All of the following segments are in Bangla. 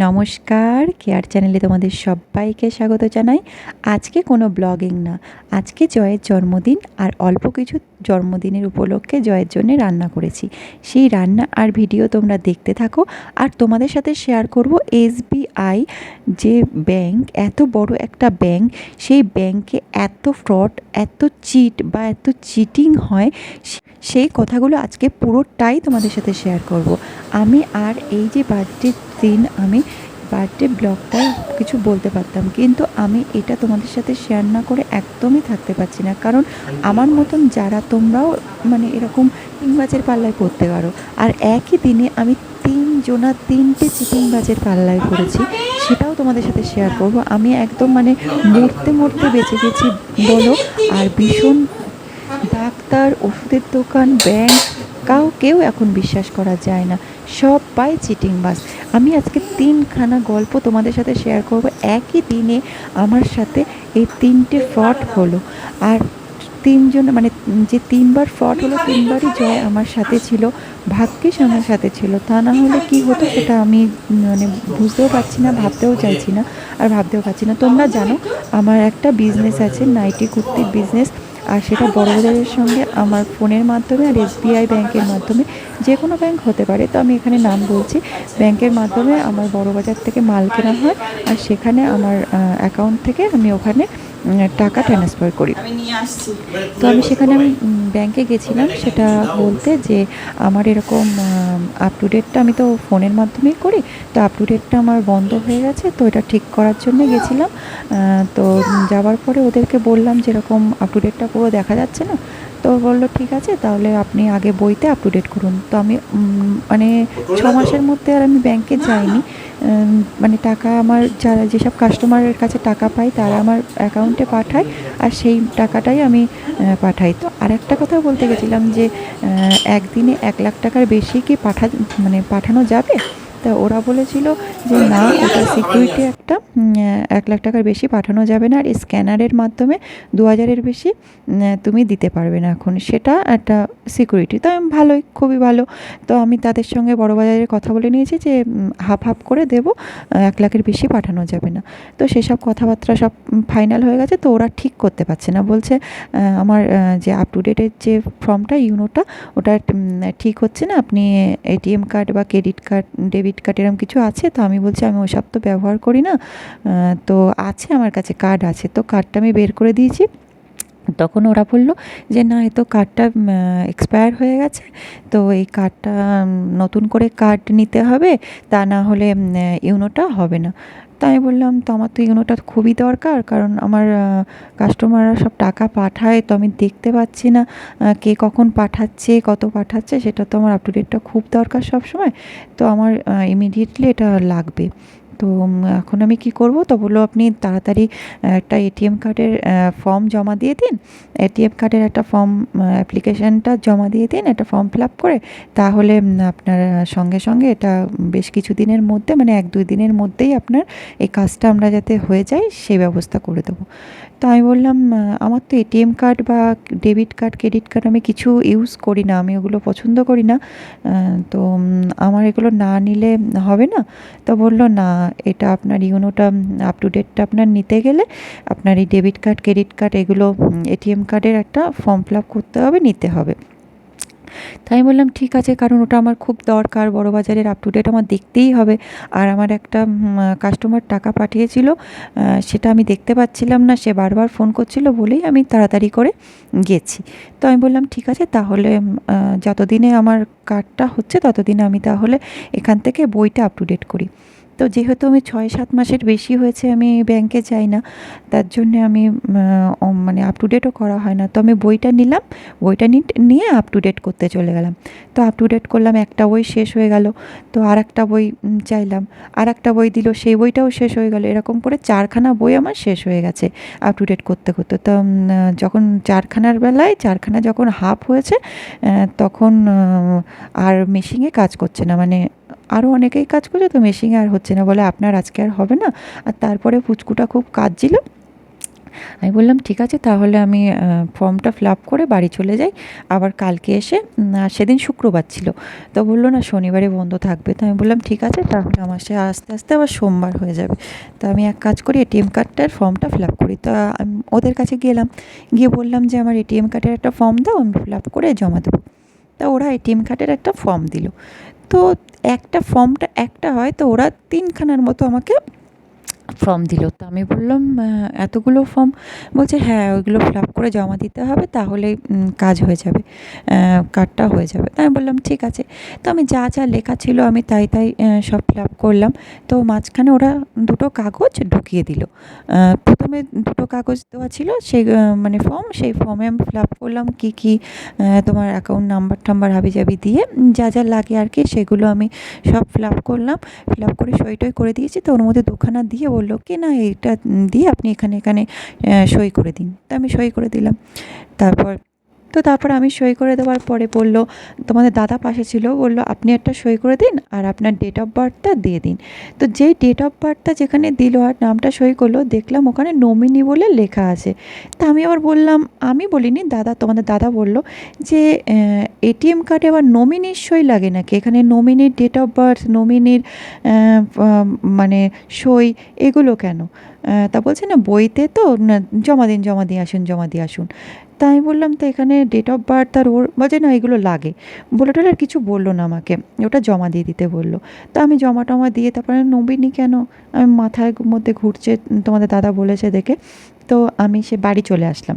নমস্কার, কেয়ার চ্যানেলে তোমাদের সবাইকে স্বাগত জানাই। আজকে কোনো ব্লগিং না, আজকে জয়ের জন্মদিন আর অল্প কিছু জন্মদিনের উপলক্ষে জয়ের জন্য রান্না করেছি। সেই রান্না আর ভিডিও তোমরা দেখতে থাকো। আর তোমাদের সাথে শেয়ার করব এসবিআই যে ব্যাংক, এত বড় একটা ব্যাংক, সেই ব্যাংকে এত ফ্রড, এত চিট বা এত চিটিং হয়, সেই কথাগুলো আজকে পুরোটাই তোমাদের সাথে শেয়ার করব। আমি আর এই যে বার্থডের দিন আমি বার্থডে ব্লগটা কিছু বলতে পারতাম, কিন্তু আমি এটা তোমাদের সাথে শেয়ার না করে একদমই থাকতে পারছি না। কারণ আমার মতন যারা তোমরাও মানে এরকম চিটিংবাজের পাল্লায় পড়তে পারো, আর একই দিনে আমি তিনটে চিটিংবাজের পাল্লায় পড়েছি, সেটাও তোমাদের সাথে শেয়ার করব। আমি একদম মানে মরতে মরতে বেঁচে গেছি বলো। আর ভীষণ ডাক্তার, ওষুধের দোকান, ব্যাংক, কেউ এখন বিশ্বাস করা যায় না, সবাই চিটিংবাজ। আমি আজকে তিনখানা গল্প তোমাদের সাথে শেয়ার করব। একই দিনে আমার সাথে এই তিনটে ফ্রড হলো, আর তিনজন মানে যে তিনবার ফ্রড হলো তিনবারই জয় আমার সাথে ছিল। ভাগ্যিস আমার সাথে ছিল, তা না হলে কি হতো সেটা আমি মানে বুঝতেও পারছি না, ভাবতেও চাইছি না, আর ভাবতেও পারছি না। তোমরা জানো আমার একটা বিজনেস আছে, নাইটি কুর্তির বিজনেস, আর সেটা বড়বাজারের সঙ্গে আমার ফোনের মাধ্যমে আর এসবিআই ব্যাংকের মাধ্যমে, যে কোনো ব্যাংক হতে পারে, তো আমি এখানে নাম বলছি, ব্যাংকের মাধ্যমে আমার বড়বাজার থেকে মাল কেনা হয়, আর সেখানে আমার অ্যাকাউন্ট থেকে আমি ওখানে টাকা ট্রান্সফার করি। তো আমি সেখানে ব্যাংকে গেছিলাম সেটা বলতে, যে আমার এরকম আপ টু ডেটটা আমি তো ফোনের মাধ্যমেই করি, তো আপ টু ডেটটা আমার বন্ধ হয়ে গেছে, তো এটা ঠিক করার জন্য গেছিলাম। তো যাওয়ার পরে ওদেরকে বললাম যেরকম আপ টু ডেটটা পুরো দেখা যাচ্ছে না, তো বললো ঠিক আছে, তাহলে আপনি আগে বইতে আপ টু ডেট করুন। তো আমি মানে 6 মাসের মধ্যে আর আমি ব্যাংকে যাইনি। মানে টাকা আমার যেসব কাস্টমারের কাছে টাকা পাই তারা আমার অ্যাকাউন্টে পাঠায়, আর সেই টাকাটাই আমি পাঠাই। তো আর একটা কথা বলতে গেছিলাম, যে একদিনে 1 লাখ টাকার বেশি কি পাঠানো যাবে? তা ওরা বলেছিল যে না, ওটা সিকিউরিটি একটা, 1 লাখ টাকার বেশি পাঠানো যাবে না, আর স্ক্যানারের মাধ্যমে 2,000-এর বেশি তুমি দিতে পারবে না এখন, সেটা একটা সিকিউরিটি। তো আমি ভালোই, খুবই ভালো। তো আমি তাদের সঙ্গে বড়বাজারের কথা বলে নিয়েছি যে হাফ হাফ করে দেবো, 1 লাখের বেশি পাঠানো যাবে না। তো সেসব কথাবার্তা সব ফাইনাল হয়ে গেছে। তো ওরা ঠিক করতে পারছে না, বলছে আমার যে আপ টু ডেটের যে ফর্মটা, ইউনোটা, ওটা ঠিক হচ্ছে না, আপনি এটিএম কার্ড বা ক্রেডিট কার্ড, ডেবিট কার্ড এরকম কিছু আছে? তো আমি বলছি আমি ওসব তো ব্যবহার করি না। তো আছে, আমার কাছে কার্ড আছে, তো কার্ডটা আমি বের করে দিয়েছি। তখন ওরা বলল যে না, এ তো কার্ডটা এক্সপায়ার হয়ে গেছে, তো এই কার্ডটা নতুন করে কার্ড নিতে হবে, তা না হলে ইউনোটা হবে না। তো আমি বললাম, তো আমার তো ইউনোটা খুবই দরকার, কারণ আমার কাস্টমাররা সব টাকা পাঠায়, তো আমি দেখতে পাচ্ছি না কে কখন পাঠাচ্ছে, কত পাঠাচ্ছে, সেটা তো আমার আপ টু ডেটটা খুব দরকার সব সময়, তো আমার ইমিডিয়েটলি এটা লাগবে। তো এখন আমি কী করব? তো বললো আপনি তাড়াতাড়ি একটা এটিএম কার্ডের ফর্ম জমা দিয়ে দিন, এটিএম কার্ডের একটা ফর্ম, অ্যাপ্লিকেশানটা জমা দিয়ে দিন, একটা ফর্ম ফিল আপ করে, তাহলে আপনার সঙ্গে সঙ্গে এটা বেশ কিছু দিনের মধ্যে, মানে 1-2 দিনের মধ্যেই আপনার এই কাজটা আমরা যাতে হয়ে যায় সেই ব্যবস্থা করে দেবো। তো আমি বললাম আমার তো এটিএম কার্ড বা ডেবিট কার্ড, ক্রেডিট কার্ড আমি কিছু ইউজ করি না, আমি ওগুলো পছন্দ করি না, তো আমার এগুলো না নিলে হবে না? তো বললো না, এটা আপনার ইউনোটা আপ টু ডেটটা আপনার নিতে গেলে আপনার এই ডেবিট কার্ড, ক্রেডিট কার্ড, এগুলো এটিএম কার্ডের একটা ফর্ম ফিল আপ করতে হবে, নিতে হবে। তাই আমি বললাম ঠিক আছে, কারণ ওটা আমার খুব দরকার, বড়বাজারের আপ টু ডেট আমার দেখতেই হবে। আর আমার একটা কাস্টমার টাকা পাঠিয়েছিল, সেটা আমি দেখতে পাচ্ছিলাম না, সে বারবার ফোন করছিল বলেই আমি তাড়াতাড়ি করে গেছি। তো আমি বললাম ঠিক আছে, তাহলে যতদিনে আমার কার্ডটা হচ্ছে ততদিনে আমি তাহলে এখান থেকে বইটা আপ টু ডেট করি। তো যেহেতু আমি 6-7 মাসের বেশি হয়েছে আমি ব্যাংকে যাই না, তার জন্যে আমি মানে আপ টু ডেটও করা হয় না। তো আমি বইটা নিলাম, বইটা নিয়ে আপ টু ডেট করতে চলে গেলাম। তো আপ টু ডেট করলাম, একটা বই শেষ হয়ে গেল, তো আরেকটা বই চাইলাম, আরেকটা বই দিল, সেই বইটাও শেষ হয়ে গেল, এরকম করে 4খানা বই আমার শেষ হয়ে গেছে আপ টু ডেট করতে করতে। তো যখন 4খানার বেলায় 4খানা যখন হাফ হয়েছে, তখন আর মেশিনে কাজ করছে না, মানে আরও অনেকেই কাজ করছে, তো মেশিনে আর হচ্ছে না, বলে আপনার আজকে আর হবে না। আর তারপরে পুচকুটা খুব কাঁদছিল, আমি বললাম ঠিক আছে, তাহলে আমি ফর্মটা ফিল আপ করে বাড়ি চলে যাই, আবার কালকে এসে আর সেদিন শুক্রবার ছিল, তো বললো না শনিবারে বন্ধ থাকবে। তো আমি বললাম ঠিক আছে, তাহলে আমার সে আস্তে আস্তে আবার সোমবার হয়ে যাবে। তো আমি এক কাজ করি, এটিএম কার্ডটার ফর্মটা ফিল আপ করি। তো আমি ওদের কাছে গেলাম, গিয়ে বললাম যে আমার এটিএম কার্ডের একটা ফর্ম দাও, আমি ফিল আপ করে জমা দেবো। তা ওরা এটিএম কার্ডের একটা ফর্ম দিল। তো একটা ফর্মটা একটা হয়, তো ওরা ৩ খানার মতো আমাকে ফর্ম দিল। তো আমি বললাম এতগুলো ফর্ম? বলছে হ্যাঁ, ওইগুলো ফিল আপ করে জমা দিতে হবে, তাহলেই কাজ হয়ে যাবে, কার্ডটা হয়ে যাবে। তো আমি বললাম ঠিক আছে। তো আমি যা যা লেখা ছিল আমি তাই তাই সব ফিল আপ করলাম। তো মাঝখানে ওরা 2টো কাগজ ঢুকিয়ে দিল। প্রথমে 2টো কাগজ দেওয়া ছিল, সেই মানে ফর্ম, সেই ফর্মে আমি ফিল আপ করলাম কী কী তোমার অ্যাকাউন্ট নাম্বার টাম্বার হাবিজাবি দিয়ে যা যা লাগে আর কি, সেগুলো আমি সব ফিল আপ করলাম। ফিল আপ করে সই টই করে দিয়েছি। তো ওর মধ্যে 2খানা দিয়ে বলল কি না এইটা দিয়ে আপনি এখানে এখানে সই করে দিন। তো আমি সই করে দিলাম। তারপর আমি সই করে দেওয়ার পরে বলল, তোমাদের দাদা পাশে ছিল, বলল আপনি একটা সই করে দিন আর আপনার ডেট অফ বার্থটা দিয়ে দিন। তো যেই ডেট অফ বার্থটা যেখানে দিল আর নামটা সই করলো, দেখলাম ওখানে নমিনি বলে লেখা আছে। তা আমি আবার বললাম, আমি বলিনি, তোমাদের দাদা বলল যে এটিএম কার্ডে আবার নমিনির সই লাগে নাকি? এখানে নমিনির ডেট অফ বার্থ, নমিনির মানে সই, এগুলো কেন? তা বলছে না বইতে তো না, জমা দিয়ে আসুন, জমা দিয়ে আসুন। তা আমি বললাম তো এখানে ডেট অফ বার্থ আর ওর, বলছে না এগুলো লাগে। বলে টলে আর কিছু বললো না আমাকে, ওটা জমা দিয়ে দিতে বললো। তো আমি জমা টমা দিয়ে তারপরে নমিনি কেন, আমি মাথায় মধ্যে ঘুরছে, তোমাদের দাদা বলেছে দেখে। তো আমি সে বাড়ি চলে আসলাম।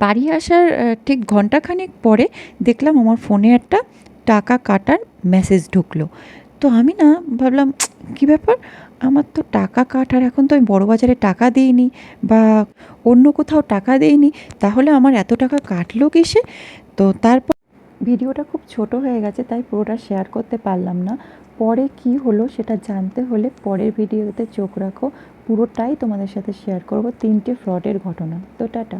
বাড়ি আসার ঠিক ঘন্টাখানেক পরে দেখলাম আমার ফোনে একটা টাকা কাটার মেসেজ ঢুকলো। তো আমি না ভাবলাম কী ব্যাপার, আমার তো টাকা কাটার, এখন তো আমি বড়বাজারে টাকা দিইনি বা অন্য কোথাও টাকা দিইনি, তাহলে আমার এত টাকা কাটলো কিসে? তো তারপর ভিডিওটা খুব ছোট হয়ে গেছে, তাই পুরোটা শেয়ার করতে পারলাম না। পরে কি হলো সেটা জানতে হলে পরের ভিডিওতে চোখ রাখো, পুরোটাই তোমাদের সাথে শেয়ার করব, 3টে ফ্রডের ঘটনা। তো টাটা।